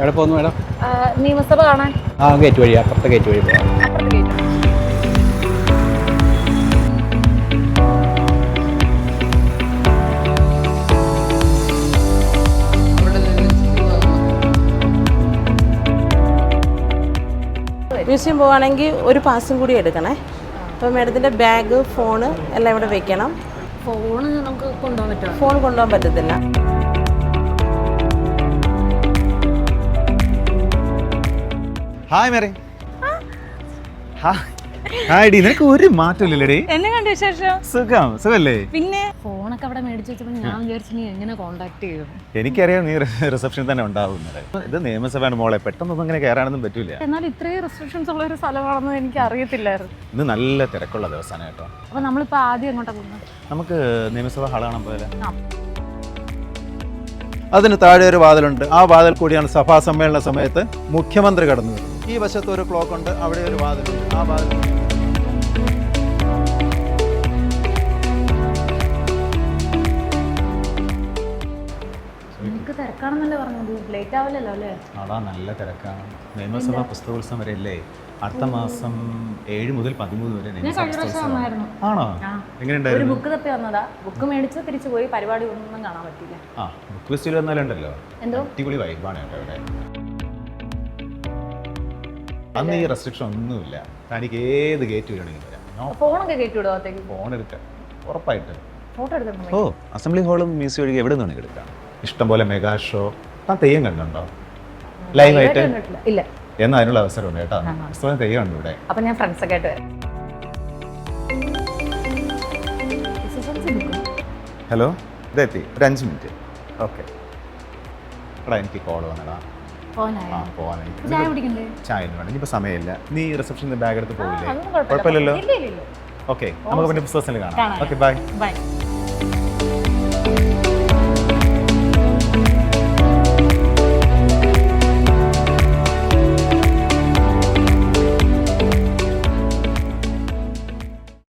എവിടെ പോകുന്നു മേഡം? നിയമസഭ കാണാൻ. ഗേറ്റ് വഴി, അപ്പുറത്തെ ഗേറ്റ് വഴി പോകാം. മ്യൂസിയം പോവുകയാണെങ്കിൽ ഒരു പാസും കൂടി എടുക്കണേ. അപ്പോൾ മേഡത്തിൻ്റെ ബാഗ്, ഫോണ് എല്ലാം ഇവിടെ വെക്കണം. ഫോണ് നമുക്ക് കൊണ്ടുപോകാൻ പറ്റുമോ? ഫോൺ കൊണ്ടുപോകാൻ പറ്റത്തില്ല. Hi Mary. ഹായ് ഡി, നിനക്ക് ഒരു മാറ്റമില്ലല്ലേടി? എന്നെ കണ്ട വിശേഷം? സുഖല്ലേ? പിന്നെ ഫോണൊക്കെ അവിടെ മേടിച്ചു വെച്ചപ്പോൾ ഞാൻ വിചാരിച്ചു നീ എങ്ങനെ കോണ്ടാക്ട് ചെയ്യും. എനിക്കറിയാം നീ റിസപ്ഷനിൽ തന്നെ ഉണ്ടാവുന്നത്. ഇത് നിയമസഭയാണ് മോളെ, പെട്ടെന്നൊന്നും അങ്ങനെ കയറാനൊന്നും പറ്റൂല. എന്നാൽ ഇത്രയും റെസ്ട്രിക്ഷൻസ് ഉള്ള ഒരു സ്ഥലമാണെന്ന് എനിക്ക് അറിയത്തില്ലായിരുന്നു. ഇന്ന് നല്ല തിരക്കുള്ള ദിവസമാണ് കേട്ടോ. അപ്പൊ നമ്മളിപ്പോ ആദ്യം എങ്ങോട്ടാ പോകുന്നത്? നമുക്ക് നിയമസഭ ഹാൾ കാണാൻ പോലെ. അതിന് താഴെ ഒരു വാതിലുണ്ട്. ആ വാതിൽ കൂടിയാണ് സഭാ സമ്മേളന സമയത്ത് മുഖ്യമന്ത്രി കടന്നു വരുന്നത്. ഈ വശത്ത് ഒരു ക്ലോക്ക് ഉണ്ട്, അവിടെ ഒരു വാതിലുണ്ട്. ആ വാതിൽ നിങ്ങൾക്ക് തിരക്കാണെന്നല്ലേ പറഞ്ഞത്, ലേറ്റ് ആവില്ലല്ലോ അല്ലേ? അതാ നല്ല തിരക്കാണ്. നിയമസഭാ പുസ്തകോത്സവം വരെ അല്ലേ? അടുത്ത മാസം 7 മുതൽ 13 വരെ ആണോ? ഒരു എങ്ങനെയുണ്ടായിരുന്നു? ബുക്ക് തപ്പി വന്നതാ, ബുക്ക് മേടിച്ച് തിരിച്ചു പോയി. പരിപാടി ഒന്നും കാണാൻ പറ്റില്ല. ബുക്ക് ഫെസ്റ്റിവൽ വന്നാലുണ്ടല്ലോ, എന്തോ അടിപൊളി വൈബാണ് കേട്ടോ ഇവിടെ. അന്ന് ഈ റെസ്ട്രിക്ഷൻ ഒന്നുമില്ല. തനിക്ക് ഏത് ഗേറ്റ് വരണമെങ്കിലും വരാം. ഫോണൊക്കെ കയറ്റി വിടുവാത്തേക്ക്? ഫോൺ എടുക്കാം ഉറപ്പായിട്ട്. ഫോട്ടോ എടുത്തിട്ടുണ്ടോ? അസംബ്ലി ഹോളും മ്യൂസിയം ഒഴികെ എവിടെ നിന്നാണ് എടുക്കാം. ഇഷ്ടംപോലെ മെഗാ ഷോ. താൻ തെയ്യം കണ്ടുണ്ടോ ലൈവായിട്ട്? ഇല്ല. എന്നാൽ അതിനുള്ള അവസരമുണ്ട് കേട്ടോ. പുസ്തകം തെയ്യം ഉണ്ട് ഇവിടെ. അപ്പൊ ഞാൻ ഫ്രണ്ട്സ് ഒക്കെ ആയിട്ട് വരാം. ഹലോ, ഇതെത്തി. ഒരു 5 മിനിറ്റ്. ഓക്കെ എടാ, എനിക്ക് കോൾ വന്നടാ. പോവാനായി. ചായ വേണം, ഇനിയിപ്പോൾ സമയമില്ല. നീ റിസപ്ഷനിൽ ബാഗ് എടുത്ത് പോവില്ലേ? കുഴപ്പമില്ലല്ലോ. ഓക്കെ, നമുക്ക് പിന്നെ പുസ്തകത്തിൽ കാണാം. Okay, by.